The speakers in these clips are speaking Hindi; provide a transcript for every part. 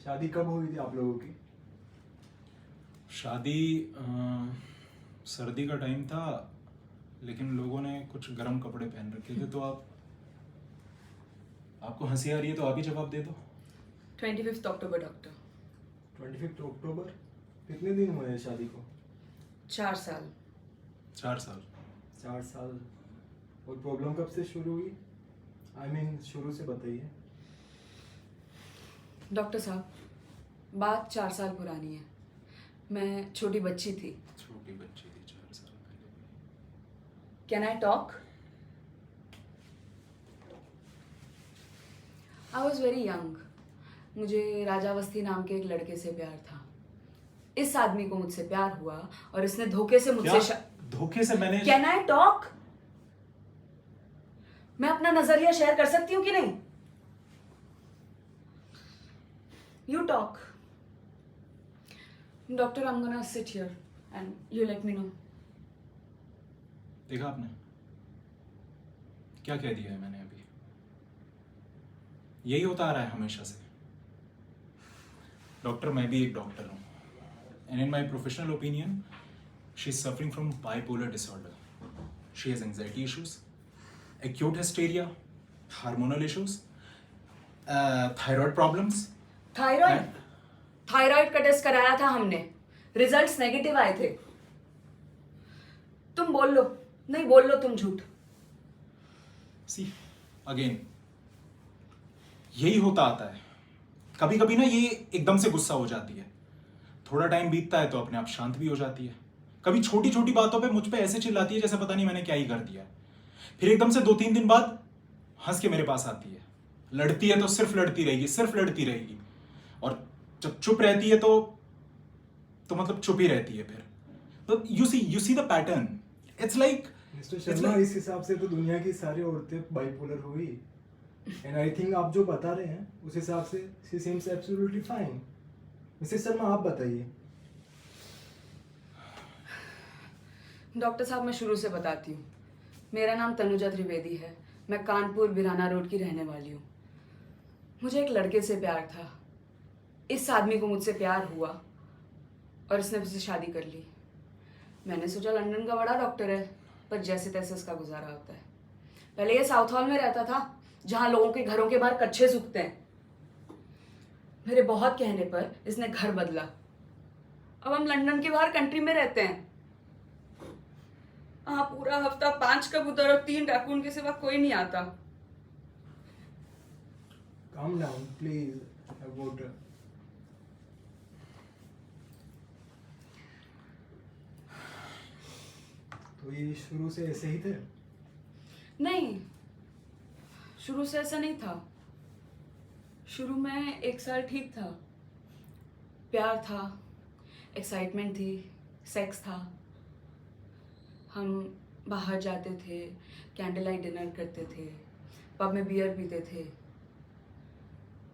शादी कब हुई थी आप लोगों की? शादी सर्दी का टाइम था, लेकिन लोगों ने कुछ गर्म कपड़े पहन रखे थे, तो आपको हंसी आ रही है तो आप ही जवाब दे दो। 25 अक्टूबर डॉक्टर। 25 अक्टूबर? कितने दिन हुए हैं शादी को? 4 साल। 4 साल। 4 साल। और प्रॉब्लम कब से शुरू हुई? शुरू से बताइए। डॉक्टर साहब, बात 4 साल पुरानी है। मैं छोटी बच्ची थी। छोटी बच्ची थी 4 साल पहले। Can I talk? I was very young. मुझे राजावस्थी नाम के एक लड़के से प्यार था। इस आदमी को मुझसे प्यार हुआ और इसने धोखे से मुझसे धोखे से मैंने कैन आई टॉक? मैं अपना नजरिया शेयर कर सकती हूँ कि नहीं? You talk. Doctor, I am gonna sit here and you let me know. देखा आपने क्या कह दिया है मैंने अभी? यही होता आ रहा है हमेशा से। डॉक्टर, मैं भी एक डॉक्टर हूं, and in my professional opinion she is suffering from bipolar disorder. She has anxiety issues, acute hysteria, hormonal issues, thyroid problems. Thyroid का टेस्ट कराया था हमने, रिजल्ट्स नेगेटिव आए थे। तुम बोल लो, नहीं बोल लो तुम झूठ। See, again, यही होता आता है। कभी कभी ना ये एकदम से गुस्सा हो जाती है, थोड़ा टाइम बीतता है तो अपने आप शांत भी हो जाती है। कभी छोटी छोटी बातों पे मुझ पे ऐसे चिल्लाती है जैसे पता नहीं मैंने क्या ही कर दिया। फिर एकदम से 2-3 दिन बाद हंस के मेरे पास आती है। लड़ती है तो सिर्फ लड़ती रहेगी, सिर्फ लड़ती रहेगी, और जब चुप रहती है तो मतलब चुप ही रहती है। फिर तो you see the pattern. It's like mister Sharma, इस हिसाब से तो दुनिया की सारी औरतें बाइपोलर हुई। एंड आई थिंक आप जो बता रहे हैं उस हिसाब से she seems absolutely fine. Mister Sharma, आप बताइए। डॉक्टर साहब, मैं शुरू से बताती हूँ। मेरा नाम तनुजा त्रिवेदी है। मैं कानपुर बिराना रोड की रहने वाली हूँ। मुझे एक लड़के से प्यार था। इस आदमी को मुझसे प्यार हुआ और इसने मुझसे शादी कर ली। मैंने सोचा लंदन का बड़ा डॉक्टर है, पर जैसे तैसे इसका गुजारा होता है। पहले ये साउथ हॉल में रहता था, जहाँ लोगों के घरों के बाहर कच्छे सूखते हैं। मेरे बहुत कहने पर इसने घर बदला। अब हम लंदन के बाहर कंट्री में रहते हैं। हाँ, पूरा हफ्ता 5 कबूतर और 3 रैकून के सिवा कोई नहीं आता। Calm down, please. Have water. तो ये शुरू से ऐसे ही थे? नहीं, शुरू से ऐसा नहीं था। शुरू में 1 साल ठीक था। प्यार था, एक्साइटमेंट थी, सेक्स था। हम बाहर जाते थे, कैंडल लाइट डिनर करते थे, पब में बियर पीते थे।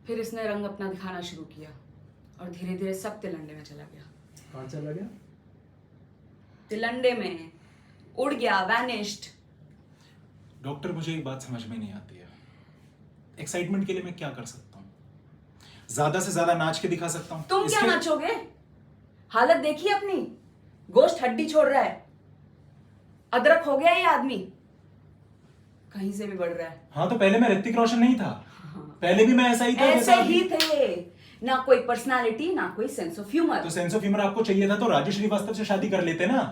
फिर इसने रंग अपना दिखाना शुरू किया और धीरे धीरे सब तिलंडे में चला गया। कहाँ चला गया? तिलंडे में उड़ गया, वैनिश्ड। डॉक्टर, मुझे एक बात समझ में नहीं आती है। एक्साइटमेंट के लिए मैं क्या कर सकता हूँ? ज्यादा से ज्यादा नाच के दिखा सकता हूँ। तुम क्या नाचोगे? हालत देखिए अपनी, गोश्त हड्डी छोड़ रहा है। अदरक हो गया ये आदमी, कहीं से भी बढ़ रहा है। हाँ, तो पहले मैं ऋतिक रोशन नहीं था। पहले भी मैं ऐसा ही था। ऐसे ही थे, ना कोई पर्सनालिटी, ना कोई सेंस ऑफ ह्यूमर। तो सेंस ऑफ ह्यूमर आपको चाहिए था तो राजू श्रीवास्तव से शादी कर लेते ना।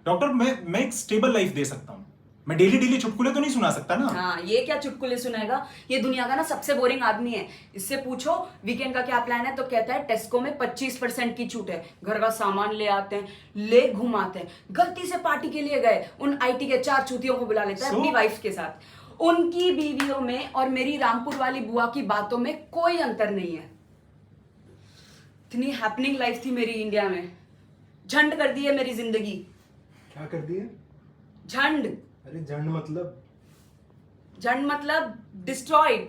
डॉक्टर, मैं एक स्टेबल लाइफ दे सकता हूँ। मैं डेली डेली चुटकुले तो नहीं सुना सकता ना। हाँ, ये क्या चुटकुले सुनाएगा? ये दुनिया का ना सबसे बोरिंग आदमी है। इससे पूछो वीकेंड का क्या प्लान है, तो कहता है टेस्को में 25% की छूट है। घर का सामान ले आते हैं, ले घुमाते हैं। गलती से पार्टी के लिए गए, उन आईटी के 4 चूतियों को बुला लेता है अपनी वाइफ के साथ। उनकी बीवियों में और मेरी रामपुर वाली बुआ की बातों में कोई अंतर नहीं है। इतनी हैपनिंग लाइफ थी मेरी इंडिया में, झंड कर दी है मेरी जिंदगी। क्या कर दिए? झंड। अरे झंड मतलब? झंड मतलब डिस्ट्रॉयड।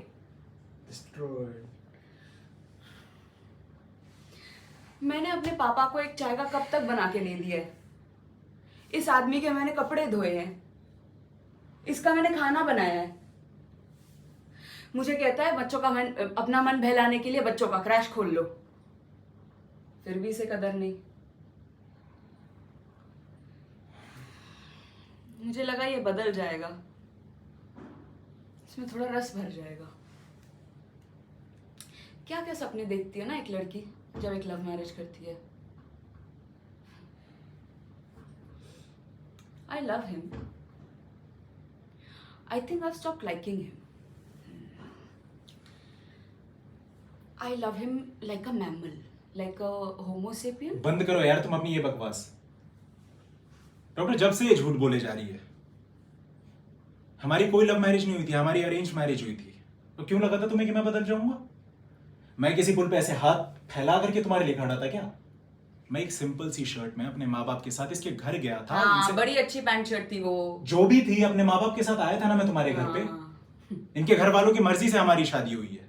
डिस्ट्रॉयड। मैंने अपने पापा को एक चाय का कप तक बना के दे दिया है। इस आदमी के मैंने कपड़े धोए हैं, इसका मैंने खाना बनाया है। मुझे कहता है बच्चों का मन, अपना मन बहलाने के लिए बच्चों का क्रैश खोल लो, फिर भी इसे कदर नहीं। मुझे लगा ये बदल जाएगा, इसमें थोड़ा रस भर जाएगा। क्या क्या सपने देखती है ना एक लड़की जब एक लव मैरिज करती है। I love him. I think I've stopped liking him. I love him like a mammal, like a Homo sapien. बंद करो यार तुम अपनी ये बकवास। डॉक्टर जब से ये झूठ बोले जा रही है। हमारी कोई लव मैरिज नहीं हुई थी, हमारी अरेंज मैरिज हुई थी। तो क्यों लगा था तुम्हें कि मैं बदल जाऊंगा? मैं किसी पुल पे ऐसे हाथ फैला करके तुम्हारे लिए खड़ा था क्या? मैं एक सिंपल सी शर्ट में अपने माँ बाप के साथ इसके घर गया था। हाँ, बड़ी अच्छी पैंट शर्ट थी वो। जो भी थी अपने माँ बाप के साथ आया था ना मैं तुम्हारे घर पे। इनके घर वालों की मर्जी से हमारी शादी हुई है,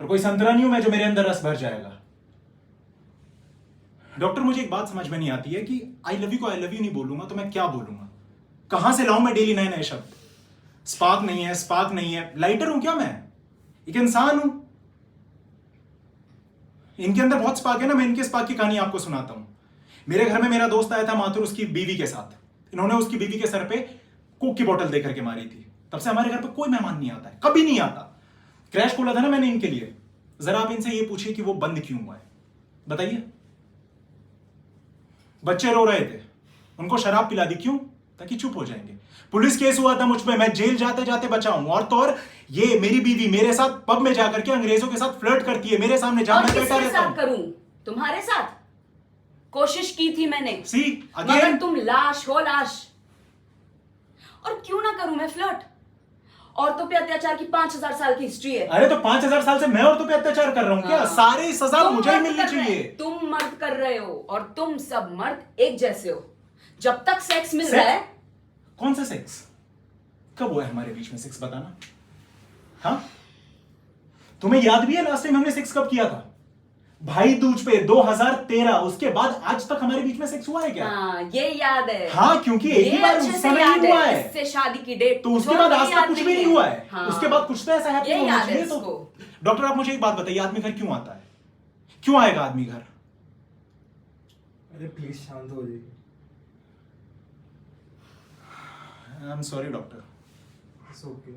और कोई संतरा नहीं हूं मैं जो मेरे अंदर रस भर जाएगा। डॉक्टर मुझे एक बात समझ में नहीं आती है कि आई लव यू को आई लव यू नहीं बोलूंगा तो मैं क्या बोलूंगा? कहां से लाऊं मैं डेली नए नए शब्द? स्पार्क नहीं है, स्पार्क नहीं है। लाइटर हूं क्या मैं? एक इंसान हूं। इनके अंदर बहुत स्पार्क है ना। मैं इनके स्पार्क की कहानी आपको सुनाता हूं। मेरे घर में मेरा दोस्त आया था माथुर उसकी बीवी के साथ। इन्होंने उसकी बीवी के सर पे कोक की बोतल देकर के मारी थी। तब से हमारे घर पे कोई मेहमान नहीं आता है, कभी नहीं आता। क्रैश खोला था ना मैंने इनके लिए। जरा आप इनसे ये पूछिए कि वो बंद क्यों हुआ है, बताइए। बच्चे रो रहे थे, उनको शराब पिला दी, क्यों? ताकि चुप हो जाएंगे। पुलिस केस हुआ था मुझ पे, मैं जेल जाते जाते बचा हूं। और तो और ये मेरी बीवी मेरे साथ पब में जाकर के अंग्रेजों के साथ फ्लर्ट करती है मेरे सामने, जहां मैं बैठा रहता हूं। करूं तुम्हारे साथ? कोशिश की थी मैंने, सी मगर अगेन तुम लाश हो, लाश। और क्यों ना करूं मैं फ्लर्ट? औरतों पे अत्याचार की 5000 साल की हिस्ट्री है। अरे तो 5000 साल से मैं औरतों पे अत्याचार कर रहा हूं क्या? हाँ। सारी सजा तुम मुझे ही मर्द मिलनी कर रहे- चाहिए। तुम मर्द कर रहे हो, और तुम सब मर्द एक जैसे हो। जब तक सेक्स मिल सेक्स? रहा है। कौन सा सेक्स? कब हुआ है हमारे बीच में सेक्स, बताना। हाँ, तुम्हें याद भी है लास्ट टाइम हमने सेक्स कब किया था? भाई दूज पे 2013। उसके बाद आज तक हमारे बीच में सेक्स हुआ है क्या? हाँ, ये याद है। हाँ, क्योंकि एक ही बार अच्छे उस से समय याद ही हुआ है। इससे शादी की डेट तो उसके बाद आज तक कुछ भी नहीं हुआ है। हाँ। उसके बाद कुछ तो ऐसा हैपन ये होना याद है चाहिए। तो इसको। डॉक्टर आप मुझे एक बात बताइए, आदमी घर क्यों आता है? क्यों आएगा आदमी घर? अरे प्लीज शांत हो जाइए। I am sorry doctor. It's okay.